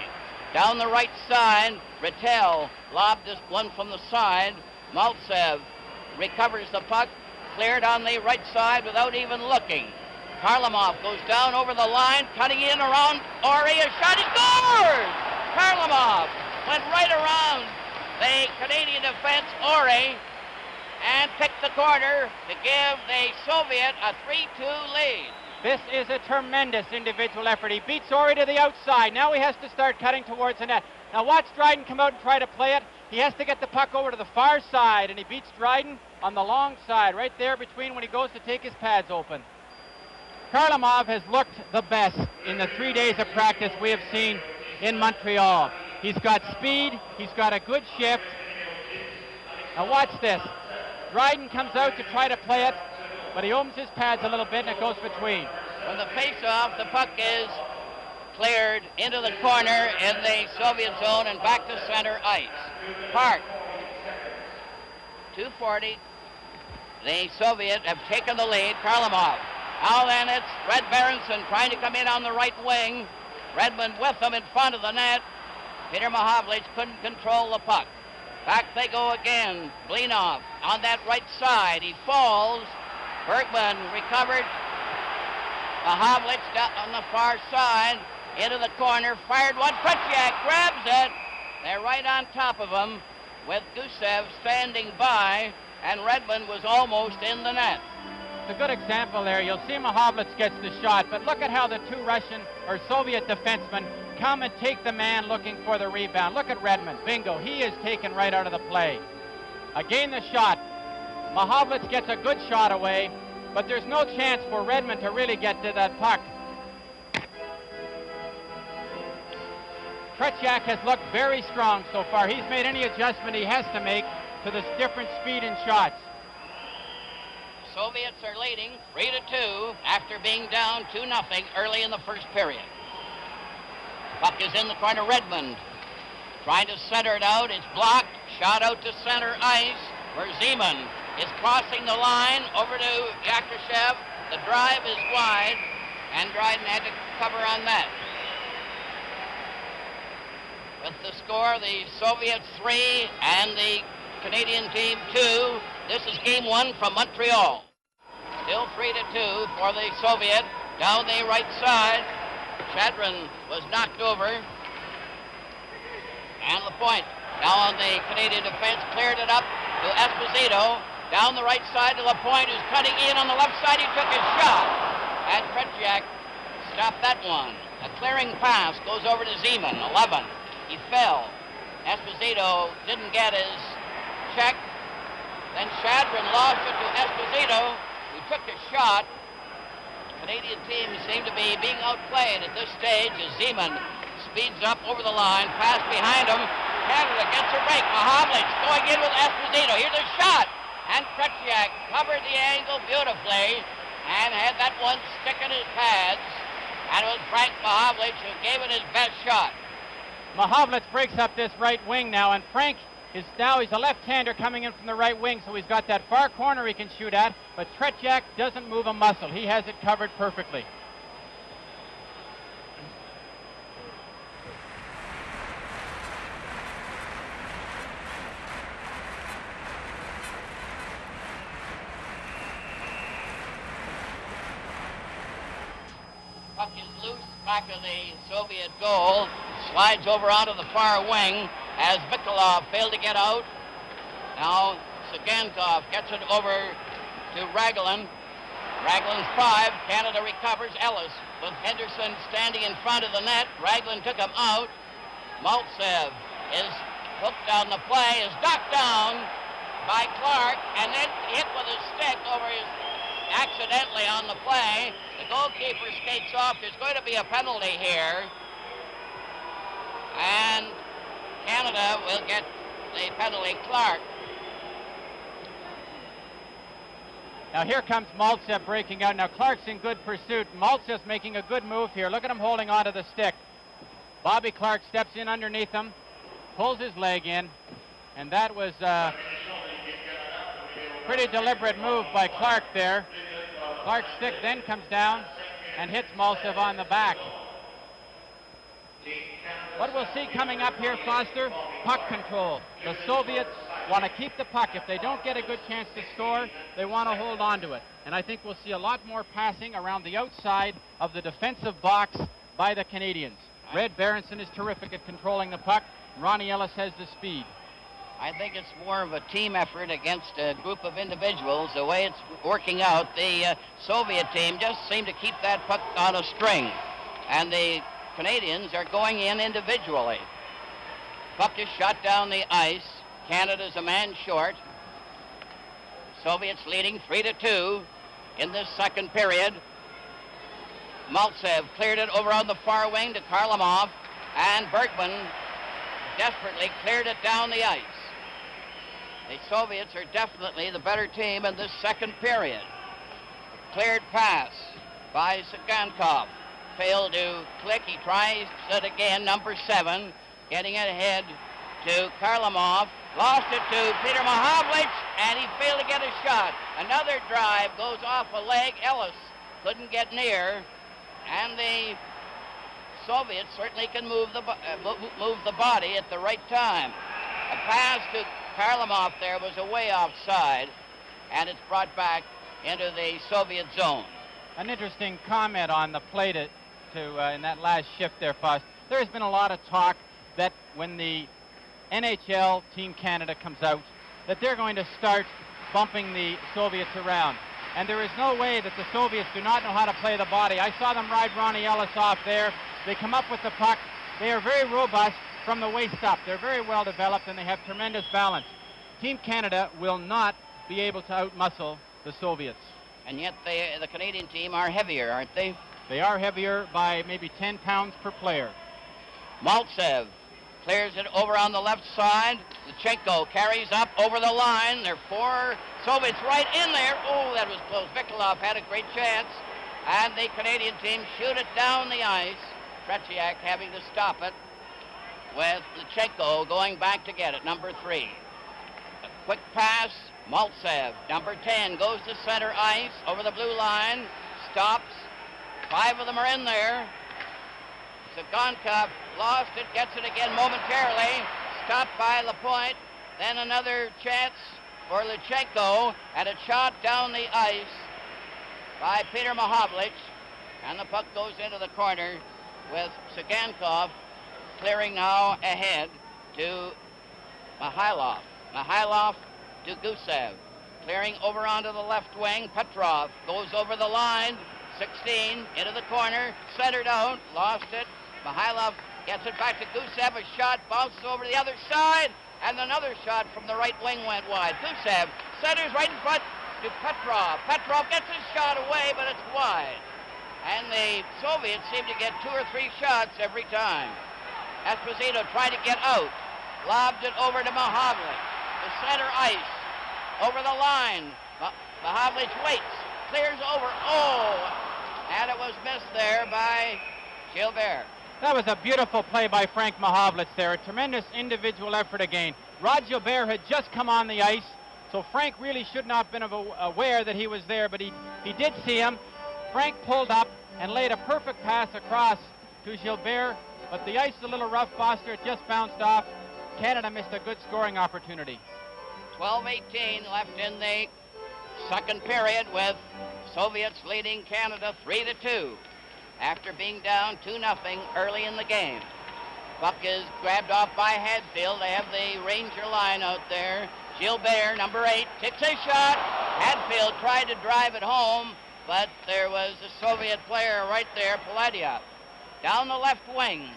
Down the right side, Rattel lobbed this one from the side. Maltsev recovers the puck, cleared on the right side without even looking. Karlamov goes down over the line, cutting in around Orey. A shot, he scores! Karlamov went right around the Canadian defense, Orey, and picked the corner to give the Soviet a 3-2 lead. This is a tremendous individual effort. He beats Orey to the outside. Now he has to start cutting towards the net. Now watch Dryden come out and try to play it. He has to get the puck over to the far side, and he beats Dryden on the long side, right there between when he goes to take his pads open. Karlamov has looked the best in the 3 days of practice we have seen in Montreal. He's got speed, he's got a good shift. Now watch this. Dryden comes out to try to play it, but he opens his pads a little bit and it goes between. From the face-off, the puck is cleared into the corner in the Soviet zone and back to center ice. Park. 2:40. The Soviets have taken the lead. Karlamov. Now then it's Red Berenson trying to come in on the right wing. Redmond with him in front of the net. Peter Mahovlich couldn't control the puck. Back they go again. Blinov on that right side. He falls. Bergman recovered. Mahovlich down on the far side. Into the corner. Fired one. Tretjak grabs it. They're right on top of him with Gusev standing by. And Redmond was almost in the net. It's a good example there. You'll see Mahovlich gets the shot, but look at how the two Russian or Soviet defensemen come and take the man looking for the rebound. Look at Redmond. Bingo. He is taken right out of the play. Again, the shot. Mahovlich gets a good shot away, but there's no chance for Redmond to really get to that puck. Tretjak has looked very strong so far. He's made any adjustment he has to make to this different speed in shots. Soviets are leading 3-2 after being down 2-0 early in the first period. Puck is in the corner. Redmond trying to center it out. It's blocked. Shot out to center ice where Zeman is crossing the line over to Yakushev. The drive is wide, and Dryden had to cover on that. With the score, the Soviets 3 and the Canadian team 2. This is game 1 from Montreal. Still 3-2 for the Soviet. Down the right side, Shadron was knocked over. And Lapointe now on the Canadian defense, cleared it up to Esposito. Down the right side to Lapointe, who's cutting in on the left side. He took his shot. And Tretjak stopped that one. A clearing pass goes over to Zeman, 11. He fell. Esposito didn't get his check. Then Shadron lost it to Esposito, who took a shot. The Canadian team seemed to be being outplayed at this stage as Zeman speeds up over the line, pass behind him. Canada gets a break. Mahavlich going in with Esposito. Here's a shot. And Tretьяк covered the angle beautifully and had that one stick in his pads. And it was Frank Mahavlich who gave it his best shot. Mahavlich breaks up this right wing now, and Frank is now, he's a left-hander coming in from the right wing, so he's got that far corner he can shoot at, but Tretьяк doesn't move a muscle. He has it covered perfectly. Puck is loose back of the Soviet goal. Slides over onto the far wing as Mikulov failed to get out. Now Sagankov gets it over to Raglan. Raglan's 5. Canada recovers. Ellis with Henderson standing in front of the net. Raglan took him out. Maltsev is hooked on the play, is knocked down by Clark, and then hit with his stick over his accidentally on the play. The goalkeeper skates off. There's going to be a penalty here. And Canada will get the penalty. Clark. Now here comes Maltsev breaking out. Now Clark's in good pursuit. Maltsev's making a good move here. Look at him holding onto the stick. Bobby Clark steps in underneath him, pulls his leg in, and that was a pretty deliberate move by Clark there. Clark's stick then comes down and hits Maltsev on the back. What we'll see coming up here, Foster, puck control. The Soviets want to keep the puck. If they don't get a good chance to score, they want to hold on to it. And I think we'll see a lot more passing around the outside of the defensive box by the Canadians. Red Berenson is terrific at controlling the puck. Ronnie Ellis has the speed. I think it's more of a team effort against a group of individuals. The way it's working out, the Soviet team just seemed to keep that puck on a string. And the Canadians are going in individually. Puck is shot down the ice. Canada's a man short. Soviets leading 3-2 in this second period. Maltsev cleared it over on the far wing to Karlamov, and Bergman desperately cleared it down the ice. The Soviets are definitely the better team in this second period. Cleared pass by Sagankov. Failed to click. He tries it again, number 7, getting it ahead to Karlamov. Lost it to Peter Mahavlich, and he failed to get a shot. Another drive goes off a leg. Ellis couldn't get near, and the Soviets certainly can move the body at the right time. A pass to Karlamov there was away offside, and it's brought back into the Soviet zone. An interesting comment on the play in that last shift there, Foss. There has been a lot of talk that when the NHL Team Canada comes out, that they're going to start bumping the Soviets around. And there is no way that the Soviets do not know how to play the body. I saw them ride Ronnie Ellis off there. They come up with the puck. They are very robust from the waist up. They're very well developed, and they have tremendous balance. Team Canada will not be able to outmuscle the Soviets. And yet the Canadian team are heavier, aren't they? They are heavier by maybe 10 pounds per player. Maltsev clears it over on the left side. Lechenko carries up over the line. There are 4 Soviets right in there. Oh, that was close. Mikulov had a great chance. And the Canadian team shoot it down the ice. Tretьяк having to stop it with Lechenko going back to get it, number 3. A quick pass. Maltsev, number 10, goes to center ice over the blue line. Stops. 5 of them are in there. Sagankov lost it, gets it again momentarily. Stopped by Lapointe. Then another chance for Lechenko, and a shot down the ice by Peter Mahavlich. And the puck goes into the corner with Sagankov clearing now ahead to Mikhailov. Mikhailov to Gusev. Clearing over onto the left wing. Petrov goes over the line. 16 into the corner, centered out, lost it. Mikhailov Gets it back to Gusev. A shot bounces over to the other side. And another shot from the right wing went wide. Gusev centers right in front to Petrov. Petrov gets his shot away, but it's wide. And the Soviets seem to get 2 or 3 shots every time. Esposito tried to get out. Lobbed it over to Mahavlich. The center ice. Over the line. Mahavlich waits. Clears over. Oh! And it was missed there by Gilbert. That was a beautiful play by Frank Mahavlich there. A tremendous individual effort again. Rod Gilbert had just come on the ice, so Frank really should not have been aware that he was there, but he did see him. Frank pulled up and laid a perfect pass across to Gilbert, but the ice is a little rough, Foster. It just bounced off. Canada missed a good scoring opportunity. 12:18 left in the second period with Soviets leading Canada 3-2 after being down 2-0 early in the game. Puck is grabbed off by Hadfield. They have the Ranger line out there. Gilbert, number 8, takes a shot. Hadfield tried to drive it home, but there was a Soviet player right there, Paladyev. Down the left wing,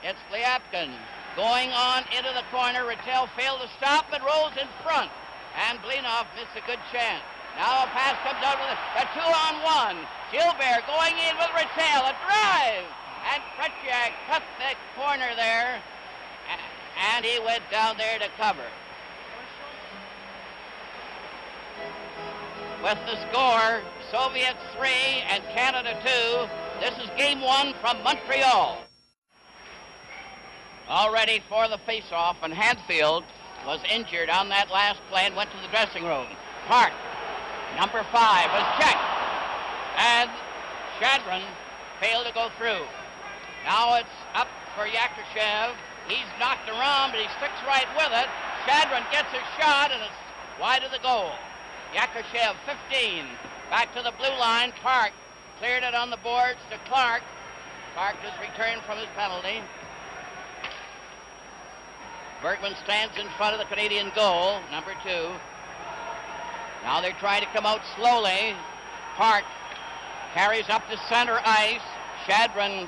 it's Lyapkin going on into the corner. Rattel failed to stop, but rolls in front. And Blinov missed a good chance. Now a pass comes out with a 2-on-1. Gilbert going in with Rattel, a drive. And Tretjak cut the corner there. And he went down there to cover. With the score, Soviets 3 and Canada 2. This is game 1 from Montreal. All ready for the face-off, and Hadfield was injured on that last play and went to the dressing room. Park, number 5, was checked. And Shadron failed to go through. Now it's up for Yakushev. He's knocked around, but he sticks right with it. Shadron gets a shot, and it's wide of the goal. Yakushev, 15. Back to the blue line. Park cleared it on the boards to Clark. Clark has returned from his penalty. Bergman stands in front of the Canadian goal, number 2. Now they're trying to come out slowly. Park carries up to center ice. Shadron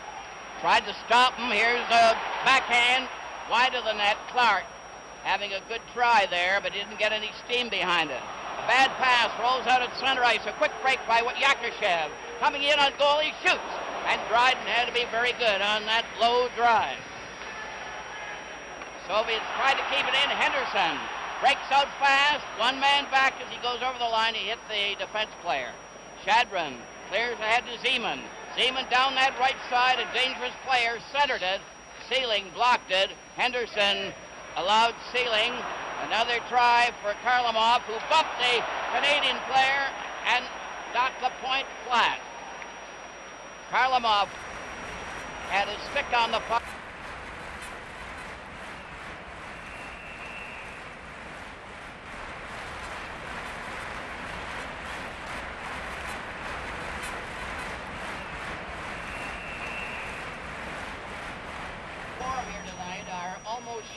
tried to stop him. Here's a backhand wide of the net. Clark having a good try there, but didn't get any steam behind it. A bad pass rolls out at center ice. A quick break by Yakushev. Coming in on goal, he shoots. And Dryden had to be very good on that low drive. Soviets tried to keep it in. Henderson breaks out fast. One man back as he goes over the line. He hit the defense player. Shadron clears ahead to Zeman. Zeman down that right side. A dangerous player centered it. Sealing blocked it. Henderson allowed Sealing. Another try for Karlamov, who bumped the Canadian player and knocked the point flat. Karlamov had his stick on the puck.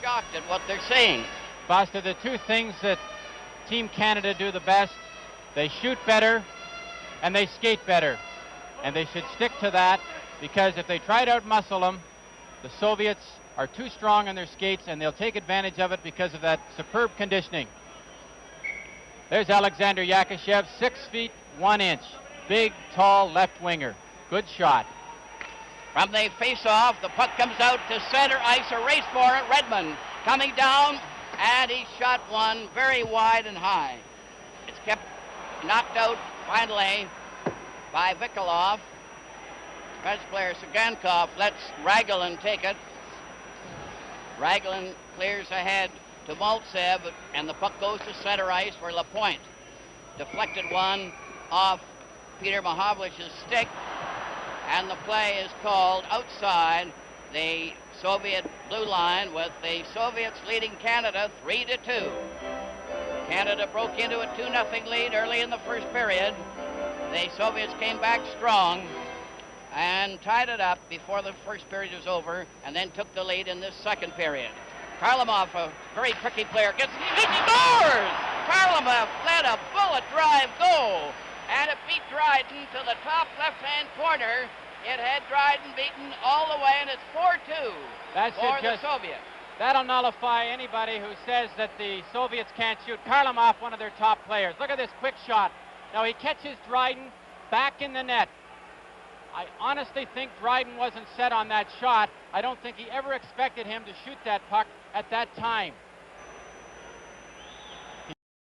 Shocked at what they're seeing. Foster, the two things that Team Canada do the best, they shoot better and they skate better. And they should stick to that, because if they try to outmuscle them, the Soviets are too strong on their skates and they'll take advantage of it because of that superb conditioning. There's Alexander Yakushev, 6 feet 1 inch. Big, tall left winger. Good shot. From the face-off, the puck comes out to center ice. A race for it. Redmond coming down, and he shot one very wide and high. It's kept knocked out finally by Vikolov. French player Sagankov lets Raglan take it. Raglan clears ahead to Maltsev, and the puck goes to center ice for Lapointe. Deflected one off Peter Mahavlich's stick. And the play is called outside the Soviet blue line, with the Soviets leading Canada 3-2. Canada broke into a 2-0 lead early in the first period. The Soviets came back strong and tied it up before the first period was over, and then took the lead in this second period. Karlamov, a very tricky player, he scores! Karlamov led a bullet drive goal. And it beat Dryden to the top left-hand corner. It had Dryden beaten all the way, and it's 4-2 for the Soviets. That'll nullify anybody who says that the Soviets can't shoot. Karlamov, one of their top players. Look at this quick shot. Now he catches Dryden back in the net. I honestly think Dryden wasn't set on that shot. I don't think he ever expected him to shoot that puck at that time.